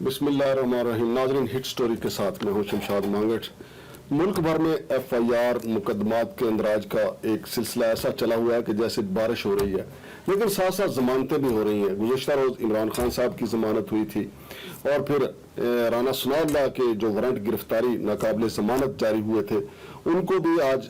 बिस्मिल्लाहिर्रहमानिर्रहीम। नाज़रीन, hit story के साथ मैं हूँ शमशाद मांगट। मुल्क भर में FIR मुकदमात के अंदराज का एक सिलसिला ऐसा चला हुआ है कि जैसे बारिश हो रही है, लेकिन साथ साथ ज़मानतें भी हो रही हैं। गुज़श्ता रोज़ इमरान खान साहब की ज़मानत हुई थी और फिर राना सनाउल्लाह के जो वारंट गिरफ्तारी नाकाबिल ज़मानत जारी हुए थे, उनको भी आज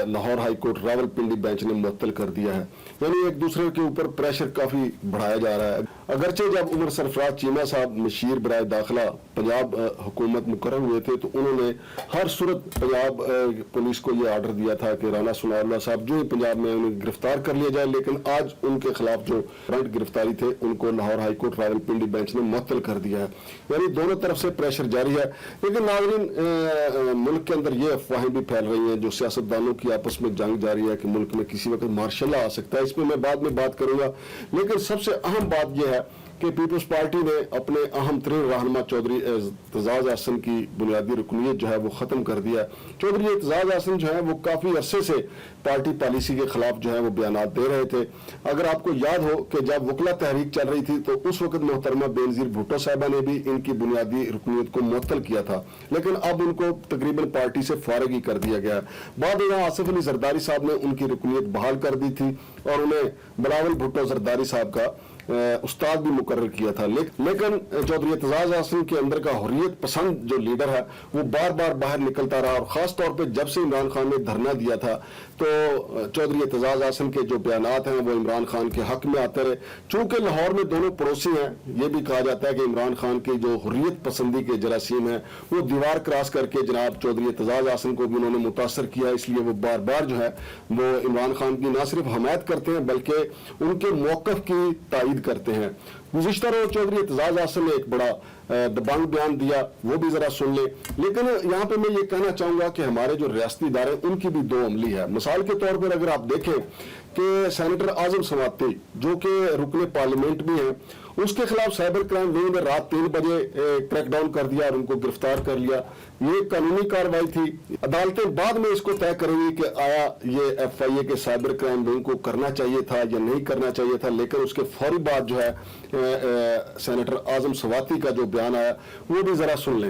Lahore high court Rawalpindi bench ने मुअत्तल कर दिया है। यानी एक दूसरे के ऊपर प्रेशर काफ़ी बढ़ाया जा रहा है। अगरचे जब उमर सरफराज चीमा साहब मशीर बराए दाखिला पंजाब हुकूमत मुकर्रर हुए थे, तो उन्होंने हर सूरत पंजाब पुलिस को ये आर्डर दिया था कि राना सनाउल्लाह साहब जो ही पंजाब में उन्हें गिरफ्तार कर लिया जाए। लेकिन आज उनके खिलाफ जो वारंट गिरफ्तारी थे, उनको Lahore high court Rawalpindi bench ने मुअत्तल कर दिया है। यानी दोनों तरफ से प्रेशर जारी है। लेकिन नाज़रीन, मुल्क के अंदर ये अफवाहें भी फैल रही हैं, जो सियासतदानों की आपस में जंग जारी है कि मुल्क में किसी वक्त मार्शल लॉ आ सकता है। इसमें मैं बाद में बात करूंगा। लेकिन सबसे अहम बात यह है कि पीपल्स पार्टी ने अपने अहम तरीन रहनुमा चौधरी एतजाज अहसन की बुनियादी रुकनीत जो है वो ख़त्म कर दिया। चौधरी एतजाज अहसन जो है वो काफ़ी अरसे से पार्टी पॉलिसी के खिलाफ जो है वो बयानात दे रहे थे। अगर आपको याद हो कि जब वकला तहरीक चल रही थी, तो उस वक्त मोहतरमा बेनज़ीर भुट्टो साहबा ने भी इनकी बुनियादी रुकनीत को मुअत्तल किया था, लेकिन अब उनको तकरीबन पार्टी से फारिग ही कर दिया गया। बाद में आसिफ अली जरदारी साहब ने उनकी रुकनीत बहाल कर दी थी और उन्हें बिलावल भुट्टो जरदारी साहब का उस्ताद भी मुकर्रर किया था। लेकिन चौधरी एतजाज अहसन के अंदर का हुर्रियत पसंद जो लीडर है वो बार बार बाहर निकलता रहा, और ख़ास तौर पे जब से इमरान खान ने धरना दिया था, तो चौधरी एतजाज अहसन के जो बयानात हैं वो इमरान खान के हक में आते रहे। चूंकि लाहौर में दोनों पड़ोसी हैं, ये भी कहा जाता है कि इमरान खान की जो हुर्रियत पसंदी के जरासीम है वो दीवार क्रॉस करके जनाब चौधरी एतजाज अहसन को भी उन्होंने मुतासर किया। इसलिए वो बार बार जो है वो इमरान खान की न सिर्फ हमायत करते हैं बल्कि उनके मौक़िफ़ की तायीद करते हैं। गुज़िश्ता रोज़ चौधरी एतजाज अहसन ने एक बड़ा दबंग बयान दिया, वो भी जरा सुन ले। लेकिन यहाँ पे मैं ये कहना चाहूंगा कि हमारे जो रियासती इदारे उनकी भी दो अमली है। मिसाल के तौर पर अगर आप देखें कि सेनेटर आजम समाती जो कि रुकने पार्लियामेंट भी हैं, उसके खिलाफ साइबर क्राइम विंग ने रात 3 बजे क्रैकडाउन कर दिया और उनको गिरफ्तार कर लिया। ये कानूनी कार्रवाई थी। अदालतें बाद में इसको तय करेंगी कि आया ये FIA के साइबर क्राइम विंग को करना चाहिए था या नहीं करना चाहिए था। लेकिन उसके फौरी बाद जो है सेनेटर आजम समाती का जो बयान आया वो भी जरा सुन लें।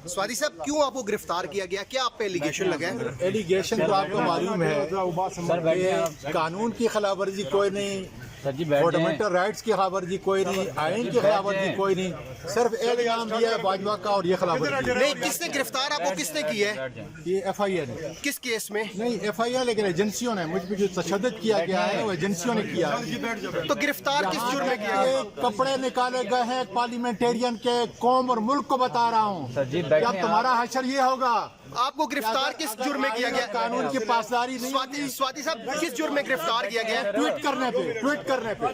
स्वाति साहब, क्यों आपको गिरफ्तार किया गया? क्या आप पे एलिगेशन लगा है? एलिगेशन तो आपको मालूम है कि कानून की खिलाफ वर्जी कोई नहीं, फंडामेंटल राइट्स की खिलाफ वर्जी कोई नहीं, आइन की खिलाफ वर्जी कोई नहीं, सिर्फ एक नाम दिया है बाजवा का और ये खिलाफ वर्जी नहीं। किसने गिरफ्तार आपको किसने किया है? ये FIA ने। किस केस में? नहीं FIA, लेकिन एजेंसियों ने, मुझ पर जो तशद्दुद किया गया है वो एजेंसियों ने किया है। तो गिरफ्तार किस जुर्म में किया गया? कपड़े निकाले गए हैं पार्लियामेंटेरियन के, कौम और मुल्क को बता रहा हूँ। जब तुम्हारा हशर ये होगा, आपको गिरफ्तार किस जुर्म में किया गया? कानून की पासदारी नहीं। स्वाति साहब, किस जुर्म में गिरफ्तार किया गया? ट्वीट करने पे।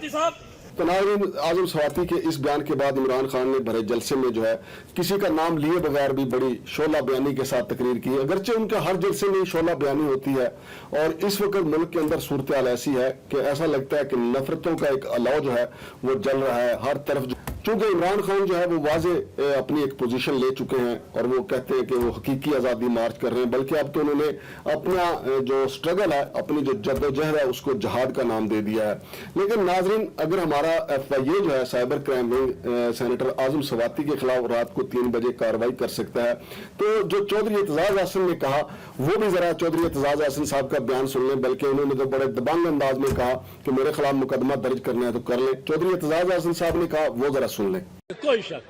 तो नाज़रीन, आजम समाती के इस बयान के बाद इमरान खान ने भरे जलसे में जो है किसी का नाम लिए बगैर भी बड़ी शोला बयानी के साथ तकरीर की। अगरचे उनके हर जलसे में शोला बयानी होती है, और इस वक्त मुल्क के अंदर सूरत हाल ऐसी है कि ऐसा लगता है कि नफरतों का एक अलाव जो है वो जल रहा है हर तरफ। चूंकि इमरान खान जो है वो वाजे अपनी एक पोजीशन ले चुके हैं और वो कहते हैं कि वो हकीकी आज़ादी मार्च कर रहे हैं, बल्कि अब तो उन्होंने अपना जो स्ट्रगल है, अपनी जो जद्दोजहद है, उसको जहाद का नाम दे दिया है। लेकिन नाजरीन, अगर हमारा FIA जो है साइबर क्राइम विंग सेनेटर आजम समाती के खिलाफ रात को 3 बजे कार्रवाई कर सकता है, तो जो चौधरी एतजाज अहसन ने कहा वो भी जरा चौधरी एतजाज अहसन साहब का बयान सुन लें। बल्कि उन्होंने तो बड़े दबंग अंदाज में कहा कि मेरे खिलाफ मुकदमा दर्ज करना है तो कर ले। चौधरी एतजाज अहसन साहब ने कहा, वो जरा सुन लें। कोई शक,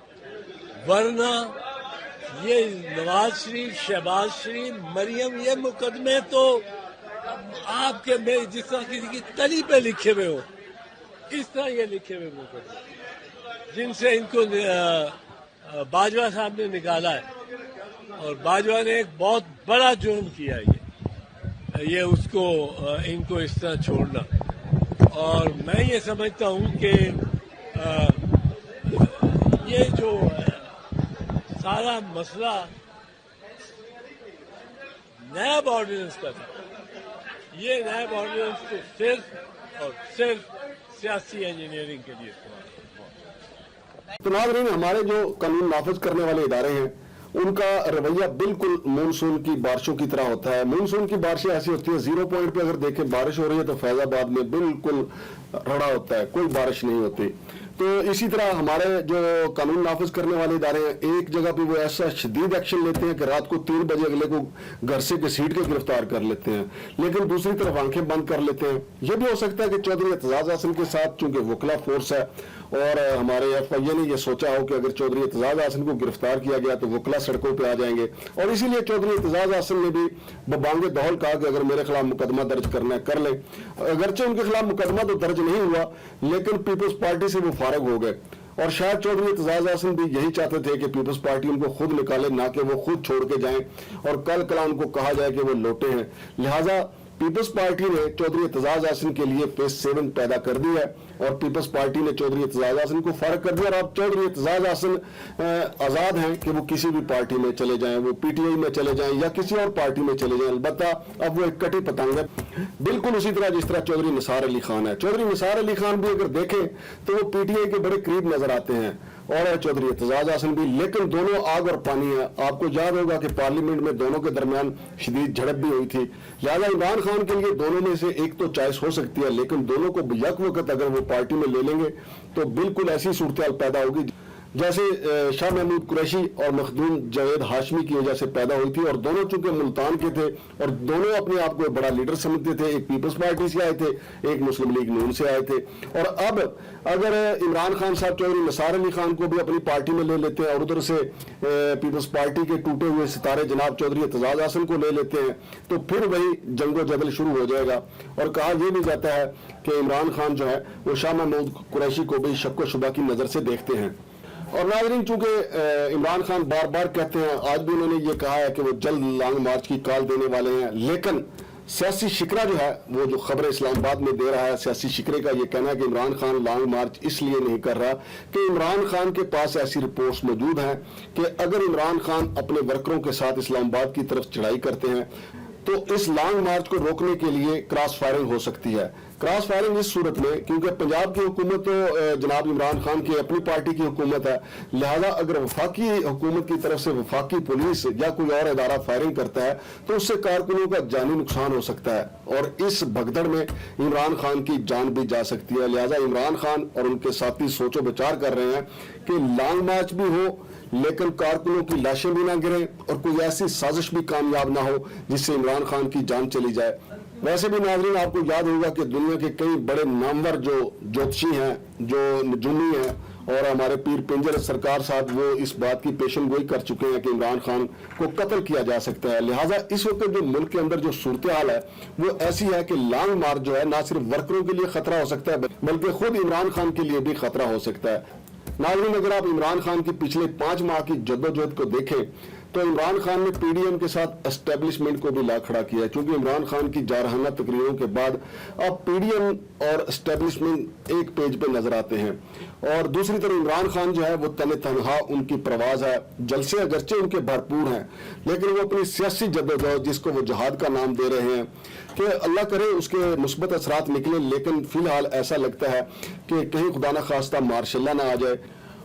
वरना ये नवाज शरीफ, शहबाज शरीफ, मरियम, ये मुकदमे तो आपके में जिस तरह किसी की तली पे लिखे हुए हो, इस तरह ये लिखे हुए मुकदमे जिनसे इनको बाजवा साहब ने निकाला है, और बाजवा ने एक बहुत बड़ा जुर्म किया है ये उसको इनको इस तरह छोड़ना। और मैं ये समझता हूँ कि ये जो सारा मसला नैब ऑर्डिनेंस का था, ये नैब ऑर्डिनेंस तो सिर्फ और सिर्फ सियासी इंजीनियरिंग के लिए इस्तेमाल। तो नाज़रीन, हमारे जो कानून नाफिज करने वाले इदारे हैं उनका रवैया बिल्कुल मानसून की बारिशों की तरह होता है। मानसून की बारिशें ऐसी होती है, 0 पॉइंट पे अगर देखें बारिश हो रही है तो फैजाबाद में बिल्कुल रड़ा होता है, कोई बारिश नहीं होती। तो इसी तरह हमारे जो कानून नाफिज करने वाले इदारे हैं, एक जगह पे वो ऐसा शदीद एक्शन लेते हैं कि रात को 3 बजे अगले को घर से घसीट के गिरफ्तार कर लेते हैं, लेकिन दूसरी तरफ आंखें बंद कर लेते हैं। यह भी हो सकता है कि चौधरी एतजाज हासन के साथ चूंकि वकला फोर्स है और हमारे FIA ने यह सोचा हो कि अगर चौधरी एतजाज हासन को गिरफ्तार किया गया तो वकला सड़कों पर आ जाएंगे, और इसीलिए चौधरी एतजाज हासन ने भी बबांगे दौल कहा कि अगर मेरे खिलाफ मुकदमा दर्ज करना है कर ले। अगरचे उनके खिलाफ मुकदमा तो दर्ज नहीं हुआ, लेकिन पीपल्स पार्टी से वो फारग हो गए। और शायद चौधरी एतजाज हासन भी यही चाहते थे कि पीपल्स पार्टी उनको खुद निकाले, ना कि वो खुद छोड़ के जाएं और कल कला उनको कहा जाए कि वो लोटे हैं। लिहाजा पीपल्स पार्टी ने चौधरी एतजाज हासन के लिए फेस 7 पैदा कर दी है और पीपल्स पार्टी ने चौधरी एतजाज हासन को फारग कर दिया। और अब चौधरी एतजाज हासन आजाद हैं कि वो किसी भी पार्टी में चले जाएं, वो PTI में चले जाएं या किसी और पार्टी में चले जाएं। अलबत्ता अब वो एक कटी पतंग है, बिल्कुल उसी तरह जिस तरह चौधरी निसार अली खान है। चौधरी निसार अली खान भी अगर देखें तो वो PTI के बड़े करीब नजर आते हैं और चौधरी एतजाज हासन भी, लेकिन दोनों आग और पानी है। आपको याद होगा कि पार्लियामेंट में दोनों के दरमियान शदीद झड़प भी हुई थी। लिहाजा इमरान खान के लिए दोनों में से एक तो चॉइस हो सकती है, लेकिन दोनों को यक वक्त अगर वो पार्टी में ले लेंगे तो बिल्कुल ऐसी सूरत पैदा होगी जैसे शाह महमूद कुरैशी और मखदूम जावेद हाशमी की वजह से पैदा हुई थी। और दोनों चूंकि मुल्तान के थे और दोनों अपने आप को बड़ा लीडर समझते थे, एक पीपल्स पार्टी से आए थे, एक मुस्लिम लीग नून से आए थे। और अब अगर इमरान खान साहब चौधरी निसार अली खान को भी अपनी पार्टी में ले लेते हैं और उधर से पीपल्स पार्टी के टूटे हुए सितारे जनाब चौधरी एतजाज हासन को ले लेते हैं तो फिर वही जंगो जदल शुरू हो जाएगा। और कहा यह भी जाता है कि इमरान खान जो है वो शाह महमूद कुरैशी को भी शक व शुबा की नजर से देखते हैं। और नाज़रीन, चूंकि इमरान खान बार बार कहते हैं, आज भी उन्होंने ये कहा है कि वो जल्द लॉन्ग मार्च की कॉल देने वाले हैं, लेकिन सियासी शिकरा जो है वो जो खबर इस्लामाबाद में दे रहा है, सियासी शिकरे का ये कहना है कि इमरान खान लॉन्ग मार्च इसलिए नहीं कर रहा कि इमरान खान के पास ऐसी रिपोर्ट्स मौजूद हैं कि अगर इमरान खान अपने वर्करों के साथ इस्लामाबाद की तरफ चढ़ाई करते हैं तो इस लॉन्ग मार्च को रोकने के लिए क्रॉस फायरिंग हो सकती है। क्रॉस फायरिंग इस सूरत में, क्योंकि पंजाब की हुकूमत तो जनाब इमरान खान की अपनी पार्टी की हुकूमत है, लिहाजा अगर वफाकी हुकूमत की तरफ से वफाकी पुलिस या कोई और इदारा फायरिंग करता है तो उससे कारकुनों का जानी नुकसान हो सकता है और इस भगदड़ में इमरान खान की जान भी जा सकती है। लिहाजा इमरान खान और उनके साथी सोचो विचार कर रहे हैं कि लॉन्ग मार्च भी हो लेकिन कारकुनों की लाशें भी ना गिरें और कोई ऐसी साजिश भी कामयाब ना हो जिससे इमरान खान की जान चली जाए। वैसे भी नाज़रीन, आपको याद होगा कि दुनिया के कई बड़े नामवर जो ज्योतिषी हैं, जो नजूमी हैं और हमारे पीर पिंजर सरकार साहब वो इस बात की पेशन गोई कर चुके हैं कि इमरान खान को कत्ल किया जा सकता है। लिहाजा इस वक्त जो मुल्क के अंदर जो सूरत हाल है वो ऐसी है कि लॉन्ग मार्च जो है ना सिर्फ वर्करों के लिए खतरा हो सकता है बल्कि खुद इमरान खान के लिए भी खतरा हो सकता है। नाज़रीन, अगर आप इमरान खान की पिछले 5 माह की जद्दोजहद को देखें तो इमरान खान ने PDM के साथ एस्टेब्लिशमेंट को भी ला खड़ा किया है, क्योंकि इमरान खान की जारहाना तकरीरों के बाद अब PDM और एस्टेब्लिशमेंट एक पेज पे नजर आते हैं। और दूसरी तरफ इमरान खान जो है वो तने तनहा उनकी प्रवाज है, जलसे अगरचे उनके भरपूर हैं, लेकिन वो अपनी सियासी जद्दोजहद जिसको वो जहाद का नाम दे रहे हैं कि अल्लाह करे उसके मुस्बत असरात निकले, लेकिन फिलहाल ऐसा लगता है कि कहीं खुदा न खास्ता मार्शल्ला ना आ जाए।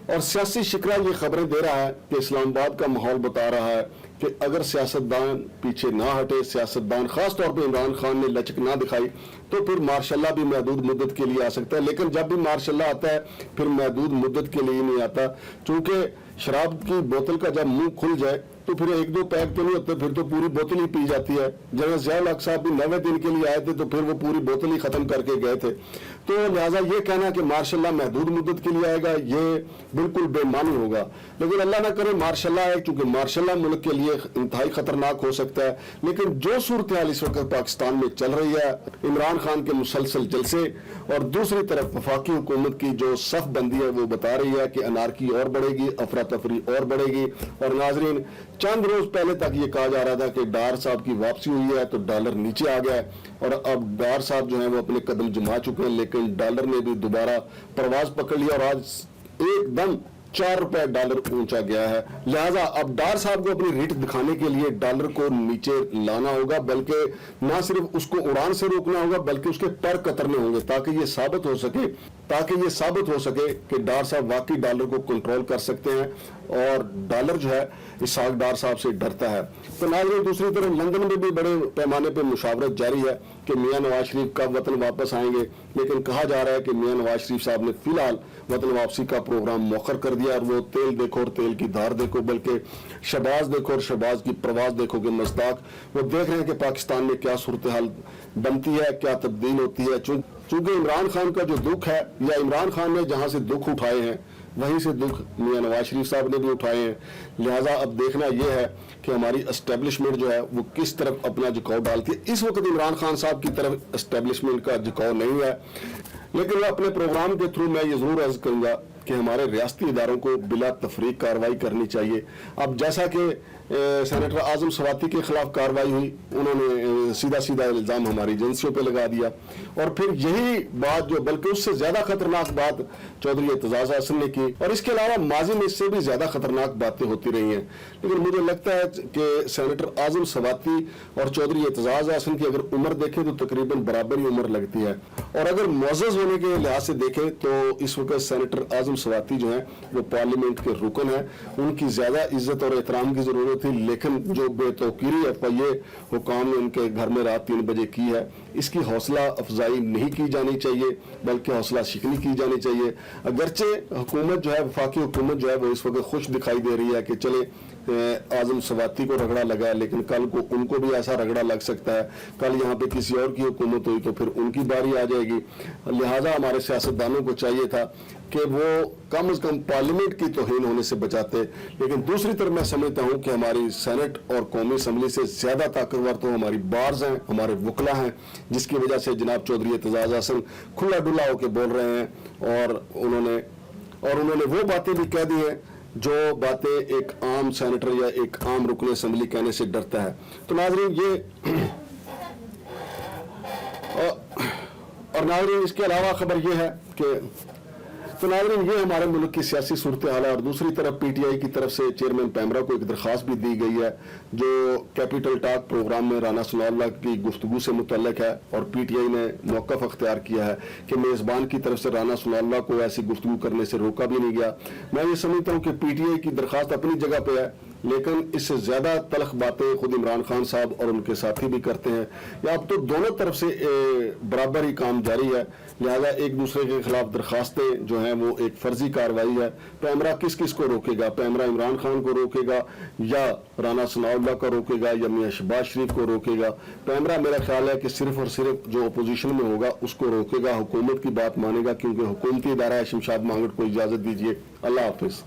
और सियासी शिकरा ये खबरें दे रहा है कि इस्लामाबाद का माहौल बता रहा है कि अगर सियासतदान पीछे ना हटे, सियासतदान खास तौर पे इमरान खान ने लचक ना दिखाई तो फिर मार्शल्ला भी महदूद मुद्दत के लिए आ सकता है। लेकिन जब भी मार्शल्ला आता है फिर महदूद मुद्दत के लिए नहीं आता, चूंकि शराब की बोतल का जब मुंह खुल जाए तो फिर 1-2 पैक तो नहीं होते, फिर तो पूरी बोतल ही पी जाती है। जनरल ज़ियाउल हक साहब भी 90 दिन के लिए आए थे तो फिर वो पूरी बोतल ही खत्म करके गए थे। तो लिहाजा ये कहना कि मार्शल्ला महदूद मुद्दत के लिए आएगा ये बिल्कुल बेईमानी होगा। लेकिन अल्लाह ना करे मार्शल्ला आए, चूंकि मार्शल्ला मुल्क के लिए इंतहाई खतरनाक हो सकता है। लेकिन जो सूरत हाल इस वक्त पाकिस्तान में चल रही है, इमरान खान के मुसलसल जलसे और दूसरी तरफ वफाकी हुकूमत की जो सफ बंदी है वो बता रही है कि अनारकी और बढ़ेगी, अफरा तफरी और बढ़ेगी। और नाजरीन, चंद रोज पहले तक ये कहा जा रहा था कि डार साहब की वापसी हुई है तो डॉलर नीचे आ गया है और अब डार साहब जो है वो अपने कदम जमा चुके हैं, लेकिन डॉलर ने भी दोबारा परवाज पकड़ लिया और आज एकदम 4 रुपए डॉलर ऊंचा गया है। लिहाजा अब डार साहब को अपनी रीट दिखाने के लिए डॉलर को नीचे लाना होगा, बल्कि ना सिर्फ उसको उड़ान से रोकना होगा बल्कि उसके पर कतरने होंगे ताकि ये साबित हो सके تاکہ یہ ثابت ہو سکے کہ ڈار صاحب واقعی ڈالر کو کنٹرول کر سکتے ہیں اور ڈالر جو ہے اسحاق ڈار صاحب سے ڈرتا ہے۔ تو ناظرین دوسری طرف لندن میں بھی بڑے پیمانے پہ مشاورت جاری ہے کہ میاں نواز شریف کب وطن واپس آئیں گے، لیکن کہا جا رہا ہے کہ میاں نواز شریف صاحب نے فی الحال وطن واپسی کا پروگرام مؤخر کر دیا، اور وہ تیل دیکھو اور تیل کی دھار دیکھو، بلکہ شہباز دیکھو اور شہباز کی پرواز دیکھو کہ مصداق وہ دیکھ رہے ہیں کہ پاکستان میں کیا صورتحال بنتی ہے، کیا تبدیل ہوتی ہے۔ چونکہ عمران خان کا جو دکھ ہے، یا عمران خان نے جہاں سے دکھ اٹھائے ہیں وہیں سے دکھ میاں نواز شریف صاحب نے بھی اٹھائے ہیں، لہٰذا اب دیکھنا یہ ہے کہ ہماری اسٹیبلشمنٹ جو ہے وہ کس طرف اپنا جھکاؤ ڈالتی ہے۔ اس وقت عمران خان صاحب کی طرف اسٹیبلشمنٹ کا جھکاؤ نہیں ہے، لیکن اپنے پروگرام کے تھرو میں یہ ضرور عرض کروں گا کہ ہمارے ریاستی اداروں کو بلا تفریق کارروائی کرنی چاہیے۔ اب جیسا کہ سینیٹر اعظم سواتی کے خلاف کارروائی ہوئی، انہوں نے سیدھا الزام ہماری ایجنسیوں پہ لگا دیا، اور پھر یہی بات جو بلکہ اس سے زیادہ خطرناک بات چودھری اعتزاز احسن نے کی، اور اس کے علاوہ ماضی میں اس سے بھی زیادہ خطرناک باتیں ہوتی رہی ہیں۔ لیکن مجھے لگتا ہے کہ سینیٹر اعظم سواتی اور چودھری اعتزاز احسن کی اگر عمر دیکھیں تو تقریباً برابر ہی عمر لگتی ہے، اور اگر معزز ہونے کے لحاظ سے دیکھیں تو اس وقت سینیٹر اعظم سواتی جو ہیں وہ پارلیمنٹ کے رکن ہیں، ان کی زیادہ عزت اور احترام کی ضرورت تھی، لیکن جو بے توقیری FIA حکام نے ان کے گھر میں رات 3 بجے کی ہے، اس کی حوصلہ افزائی نہیں کی جانی چاہیے بلکہ حوصلہ شکنی کی جانی چاہیے۔ اگرچہ حکومت جو ہے، وفاقی حکومت جو ہے وہ اس وقت خوش دکھائی دے رہی ہے کہ چلے اعظم سواتی کو رگڑا لگا ہے، لیکن کل کو ان کو بھی ایسا رگڑا لگ سکتا ہے، کل یہاں پہ کسی اور کی حکومت ہوئی تو پھر ان کی باری آ جائے گی۔ لہٰذا ہمارے سیاستدانوں کو چاہیے تھا کہ وہ کم از کم پارلیمنٹ کی توہین ہونے سے بچاتے، لیکن دوسری طرف میں سمجھتا ہوں کہ ہماری سینٹ اور قومی اسمبلی سے زیادہ طاقتور تو ہماری بارز ہیں، ہمارے وکلا ہیں، جس کی وجہ سے جناب چودھری اعتزاز احسن کھلا ڈلا ہو کے بول رہے ہیں، اور انہوں نے وہ باتیں بھی کہہ دی ہیں جو باتیں ایک عام سینیٹر یا ایک عام رکن اسمبلی کہنے سے ڈرتا ہے۔ تو ناظرین اور ناظرین اس کے علاوہ خبر یہ ہے کہ یہ ہمارے ملک کی سیاسی صورتحال ہے، اور دوسری طرف PTI کی طرف سے چیئرمین پیمرا کو ایک درخواست بھی دی گئی ہے جو کیپیٹل ٹاک پروگرام میں رانا ثناء اللہ کی گفتگو سے متعلق ہے، اور PTI نے موقف اختیار کیا ہے کہ میزبان کی طرف سے رانا ثناء اللہ کو ایسی گفتگو کرنے سے روکا بھی نہیں گیا۔ میں یہ سمجھتا ہوں کہ PTI کی درخواست اپنی جگہ پہ ہے، لیکن اس سے زیادہ تلخ باتیں خود عمران خان صاحب اور ان کے ساتھی بھی کرتے ہیں، یا اب تو دونوں طرف سے برابر ہی کام جاری ہے، لہذا ایک دوسرے کے خلاف درخواستیں جو ہیں وہ ایک فرضی کارروائی ہے۔ پیمرا کس کو روکے گا؟ پیمرا عمران خان کو روکے گا، یا رانا ثناء اللہ کو روکے گا، یا میاں شہباز شریف کو روکے گا؟ پیمرا میرا خیال ہے کہ صرف اور صرف جو اپوزیشن میں ہوگا اس کو روکے گا، حکومت کی بات مانے گا، کیونکہ حکومتی ادارہ ہے۔ شمشاد مانگٹ کو اجازت دیجیے، اللہ حافظ۔